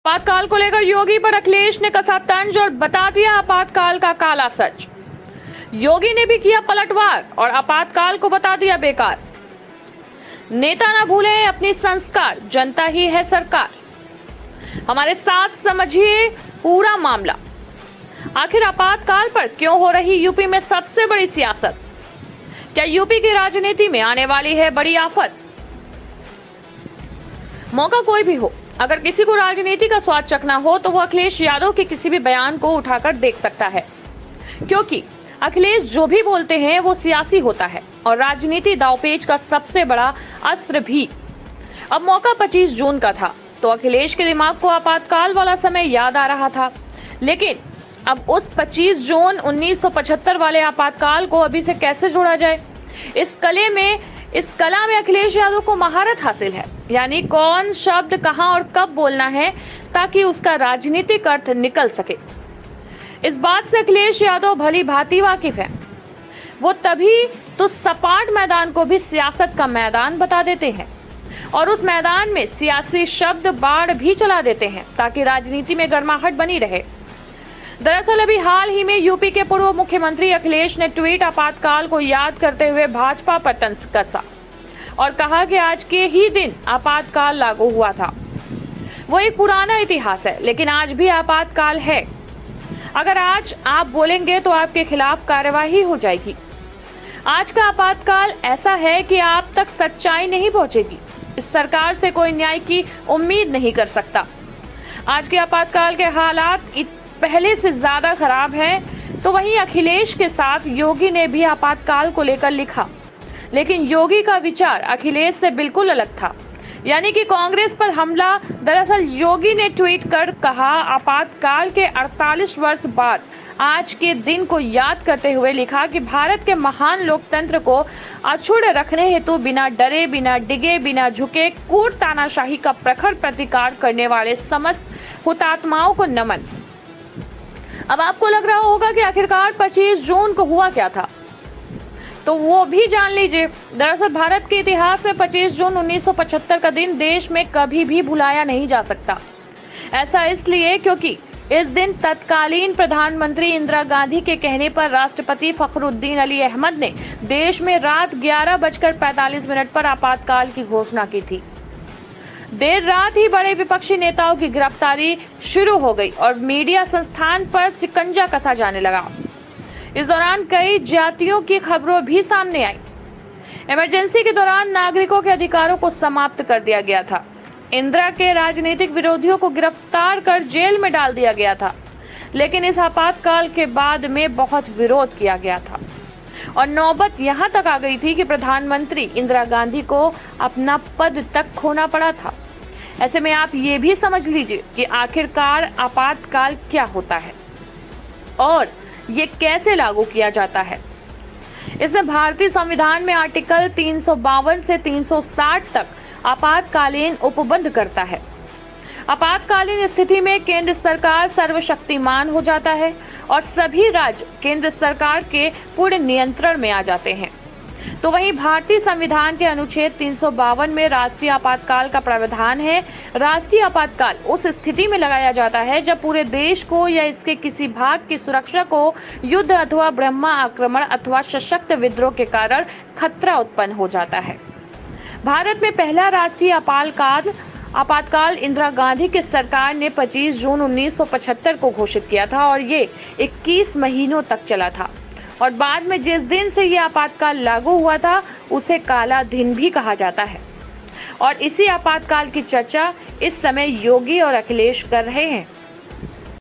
आपातकाल को लेकर योगी पर अखिलेश ने कसा तंज और बता दिया आपातकाल का काला सच। योगी ने भी किया पलटवार और आपातकाल को बता दिया बेकार। नेता ना भूले अपनी संस्कार, जनता ही है सरकार। हमारे साथ समझिए पूरा मामला। आखिर आपातकाल पर क्यों हो रही यूपी में सबसे बड़ी सियासत? क्या यूपी की राजनीति में आने वाली है बड़ी आफत? मौका कोई भी हो, अगर किसी को राजनीति का स्वाद चखना हो तो वो अखिलेश यादव के किसी भी बयान को उठाकर देख सकता है, क्योंकि अखिलेश जो भी बोलते हैं वो सियासी होता है और राजनीति दांवपेच का सबसे बड़ा अस्त्र भी। अब मौका 25 जून का था तो अखिलेश के दिमाग को आपातकाल वाला समय याद आ रहा था, लेकिन अब उस 25 जून 1975 वाले आपातकाल को अभी से कैसे जोड़ा जाए? इस कला में अखिलेश यादव को महारत हासिल है, यानी कौन शब्द कहां और कब बोलना है ताकि उसका राजनीतिक अर्थ निकल सके। इस बात से अखिलेश यादव भली भांति वाकिफ है। वो तभी तो सपाट मैदान को भी सियासत का मैदान बता देते हैं और उस मैदान में सियासी शब्द बाढ़ भी चला देते हैं ताकि राजनीति में गर्माहट बनी रहे। दरअसल अभी हाल ही में यूपी के पूर्व मुख्यमंत्री अखिलेश ने ट्वीट आपातकाल को याद करते हुए भाजपा पर तंज कसा और कहा कि आज के ही दिन आपातकाल लागू हुआ था। वो एक पुराना इतिहास है, लेकिन आज भी आपातकाल है। अगर आज आप बोलेंगे तो आपके खिलाफ कार्यवाही हो जाएगी। आज का आपातकाल ऐसा है कि आप तक सच्चाई नहीं पहुंचेगी। इस सरकार से कोई न्याय की उम्मीद नहीं कर सकता। आज के आपातकाल के हालात पहले से ज्यादा खराब हैं, तो वहीं अखिलेश के साथ योगी ने भी आपातकाल को लेकर लिखा, लेकिन योगी का विचार अखिलेश से बिल्कुल अलग था, यानी कि कांग्रेस पर हमला। दरअसल योगी ने ट्वीट कर कहा, आपातकाल के 48 वर्ष बाद आज के दिन को याद करते हुए लिखा कि भारत के महान लोकतंत्र को अक्षुण्ण रखने हेतु बिना डरे, बिना डिगे, बिना झुके कूट तानाशाही का प्रखर प्रतिकार करने वाले समस्त हुतात्माओं को नमन। अब आपको लग रहा होगा कि आखिरकार 25 जून को हुआ क्या था, तो वो भी जान लीजिए। दरअसल भारत के इतिहास में 25 जून 1975 का दिन देश में कभी भी भुलाया नहीं जा सकता। ऐसा इसलिए क्योंकि इस दिन तत्कालीन प्रधानमंत्री इंदिरा गांधी के कहने पर राष्ट्रपति फखरुद्दीन अली अहमद ने देश में रात 11:45 पर आपातकाल की घोषणा की थी। देर रात ही बड़े विपक्षी नेताओं की गिरफ्तारी शुरू हो गई और मीडिया संस्थान पर शिकंजा कसा जाने लगा। इस दौरान कई ज्यादतियों की खबरों भी सामने आई। इमरजेंसी के दौरान नागरिकों के अधिकारों को समाप्त कर दिया गया था। इंदिरा के राजनीतिक विरोधियों को गिरफ्तार कर जेल में डाल दिया गया था, लेकिन इस आपातकाल के बाद में बहुत विरोध किया गया था और नौबत यहां तक आ गई थी कि प्रधानमंत्री इंदिरा गांधी को अपना पद तक खोना पड़ा था। ऐसे में आप ये भी समझ लीजिए कि आखिरकार आपातकाल क्या होता है और ये कैसे लागू किया जाता है। इसमें भारतीय संविधान में आर्टिकल 352 से 360 तक आपातकालीन उपबंध करता है। आपातकालीन स्थिति में केंद्र सरकार सर्वशक्तिमान हो जाता है और सभी राज्य केंद्र सरकार के पूर्ण नियंत्रण में आ जाते हैं। तो वहीं भारतीय संविधान के अनुच्छेद 352 में राष्ट्रीय आपातकाल का प्रावधान है। राष्ट्रीय आपातकाल उस स्थिति में लगाया जाता है जब पूरे देश को या इसके किसी भाग की सुरक्षा को युद्ध अथवा ब्रह्मा आक्रमण अथवा सशक्त विद्रोह के कारण खतरा उत्पन्न हो जाता है। भारत में पहला राष्ट्रीय आपातकाल इंदिरा गांधी की सरकार ने 25 जून 1975 को घोषित किया था और ये 21 महीनों तक चला था और बाद में जिस दिन से ये आपातकाल लागू हुआ था उसे काला दिन भी कहा जाता है। और इसी आपातकाल की चर्चा इस समय योगी और अखिलेश कर रहे हैं।